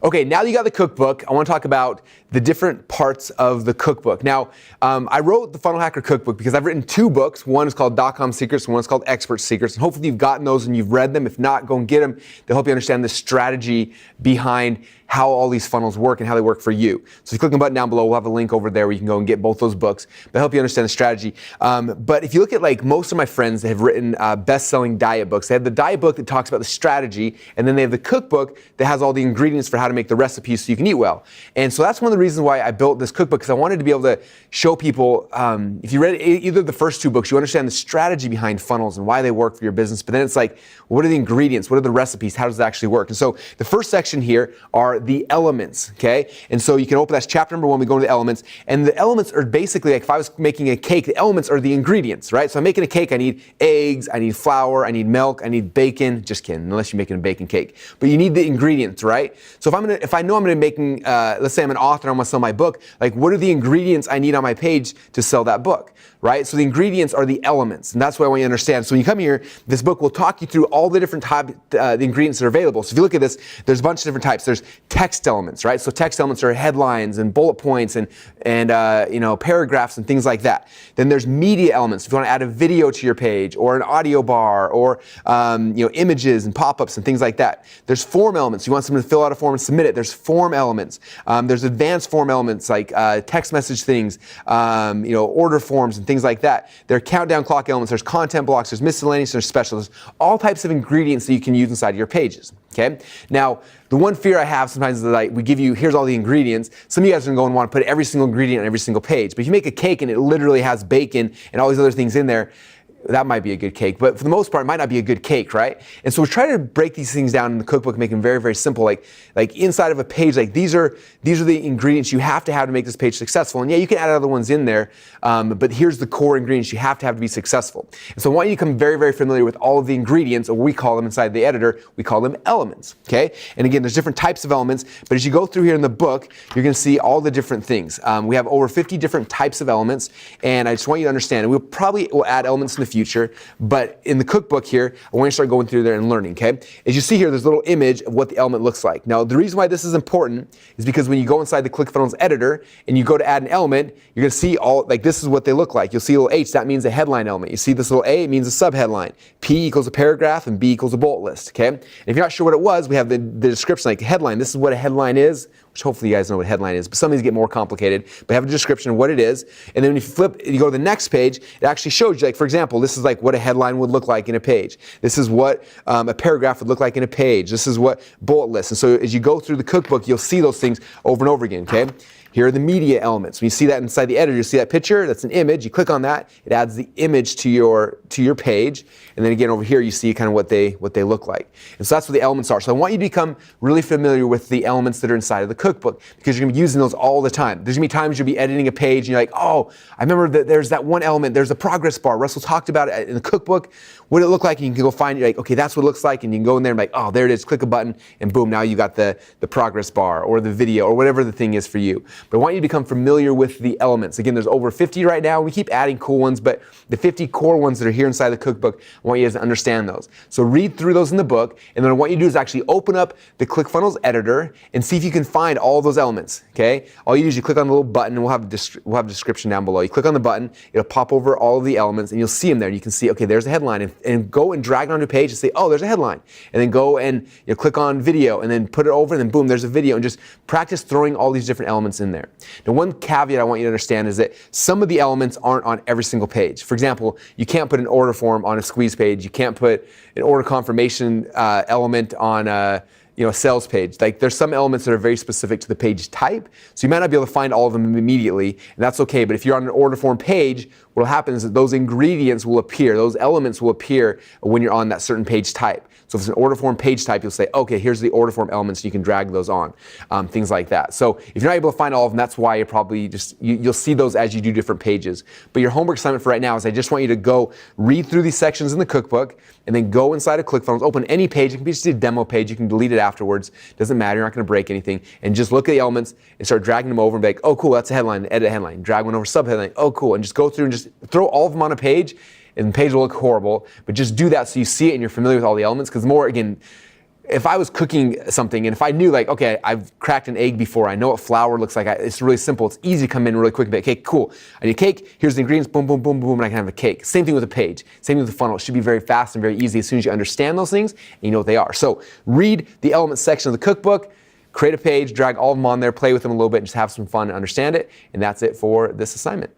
Okay, now that you got the cookbook, I want to talk about the different parts of the cookbook. Now, I wrote the Funnel Hacker Cookbook because I've written two books. One is called .com Secrets, and one is called Expert Secrets. And hopefully you've gotten those and you've read them. If not, go and get them. They'll help you understand the strategy behind how all these funnels work and how they work for you. So if you click on the button down below, we'll have a link over there where you can go and get both those books. They'll help you understand the strategy. But if you look at like most of my friends that have written best-selling diet books, they have the diet book that talks about the strategy, and then they have the cookbook that has all the ingredients for how to make the recipes so you can eat well. And so that's one of the reasons why I built this cookbook, because I wanted to be able to show people, if you read either of the first two books, you understand the strategy behind funnels and why they work for your business. But then it's like, what are the ingredients? What are the recipes? How does it actually work? And so the first section here are the elements, okay? And so you can open, that's chapter number 1, we go into the elements. And the elements are basically like if I was making a cake, the elements are the ingredients, right? So I'm making a cake, I need eggs, I need flour, I need milk, I need bacon. Just kidding, unless you're making a bacon cake. But you need the ingredients, right? So if I know I'm gonna be making, let's say I'm an author, I'm gonna sell my book, like what are the ingredients I need on my page to sell that book, right? So the ingredients are the elements, and that's what I want you to understand. So when you come here, this book will talk you through all the different the ingredients that are available. So if you look at this, there's a bunch of different types. There's text elements, right? So text elements are headlines and bullet points and paragraphs and things like that. Then there's media elements. If you want to add a video to your page or an audio bar or images and pop-ups and things like that. There's form elements. You want someone to fill out a form and submit it. There's form elements. There's advanced form elements like text message things, order forms and things like that. There are countdown clock elements. There's content blocks. There's miscellaneous. There's special. There's all types of ingredients that you can use inside of your pages. Okay. Now, the one fear I have sometimes is that we give you, here's all the ingredients. Some of you guys are going to go and want to put every single ingredient on every single page. But if you make a cake and it literally has bacon and all these other things in there, that might be a good cake, but for the most part, it might not be a good cake, right? And so we're trying to break these things down in the cookbook, make them very, very simple. Like inside of a page, like these are the ingredients you have to make this page successful. And yeah, you can add other ones in there, but here's the core ingredients you have to be successful. And so I want you to become very, very familiar with all of the ingredients, or we call them inside the editor, we call them elements, okay? And again, there's different types of elements, but as you go through here in the book, you're gonna see all the different things. We have over 50 different types of elements, and I just want you to understand, and we'll probably add elements in the future, but in the cookbook here, I want you to start going through there and learning, okay? As you see here, there's a little image of what the element looks like. Now, the reason why this is important is because when you go inside the ClickFunnels editor and you go to add an element, you're gonna see this is what they look like. You'll see a little H, that means a headline element. You see this little A, it means a subheadline. P equals a paragraph and B equals a bullet list, okay? And if you're not sure what it was, we have the description, like headline. This is what a headline is, which hopefully you guys know what headline is, but some of these get more complicated, but have a description of what it is. And then if you flip, you go to the next page, it actually shows you, like, for example, this is like what a headline would look like in a page. This is what a paragraph would look like in a page. This is what bullet lists. And so as you go through the cookbook, you'll see those things over and over again, okay? Here are the media elements. When you see that inside the editor, you see that picture, that's an image. You click on that, it adds the image to your page. And then again over here, you see kind of what they look like. And so that's what the elements are. So I want you to become really familiar with the elements that are inside of the cookbook, because you're gonna be using those all the time. There's gonna be times you'll be editing a page and you're like, oh, I remember that there's that one element, there's a progress bar. Russell talked about it in the cookbook. What did it look like? And you can go find it, like, okay, that's what it looks like. And you can go in there and be like, oh, there it is, click a button, and boom, now you got the progress bar or the video or whatever the thing is for you. But I want you to become familiar with the elements. Again, there's over 50 right now. We keep adding cool ones, but the 50 core ones that are here inside the cookbook, I want you guys to understand those. So read through those in the book, and then what you do is actually open up the ClickFunnels editor and see if you can find all those elements, okay? All you do is you click on the little button, and we'll have a description down below. You click on the button, it'll pop over all of the elements, and you'll see them there. You can see, okay, there's a headline, and go and drag it onto a page and say, oh, there's a headline. And then go and click on video, and then put it over, and then boom, there's a video, and just practice throwing all these different elements in there. Now, one caveat I want you to understand is that some of the elements aren't on every single page. For example, you can't put an order form on a squeeze page. You can't put an order confirmation element on a sales page. Like, there's some elements that are very specific to the page type, so you might not be able to find all of them immediately, and that's okay. But if you're on an order form page, what will happen is that those ingredients will appear, those elements will appear when you're on that certain page type. So if it's an order form page type, you'll say, okay, here's the order form elements, and you can drag those on, things like that. So if you're not able to find all of them, that's why you're probably you'll see those as you do different pages. But your homework assignment for right now is I just want you to go read through these sections in the cookbook, and then go inside of ClickFunnels, open any page. It can be just a demo page. You can delete it afterwards. Doesn't matter. You're not going to break anything. And just look at the elements and start dragging them over and be like, oh, cool, that's a headline. Edit a headline. Drag one over, subheadline. Oh, cool. And just go through and just throw all of them on a page, and the page will look horrible. But just do that so you see it and you're familiar with all the elements. Because more, again, if I was cooking something and if I knew like, okay, I've cracked an egg before, I know what flour looks like, it's really simple, it's easy to come in really quick and be like, okay, cool, I need a cake, here's the ingredients, boom, boom, boom, boom, and I can have a cake. Same thing with a page, same thing with the funnel. It should be very fast and very easy as soon as you understand those things and you know what they are. So read the elements section of the cookbook, create a page, drag all of them on there, play with them a little bit, and just have some fun and understand it. And that's it for this assignment.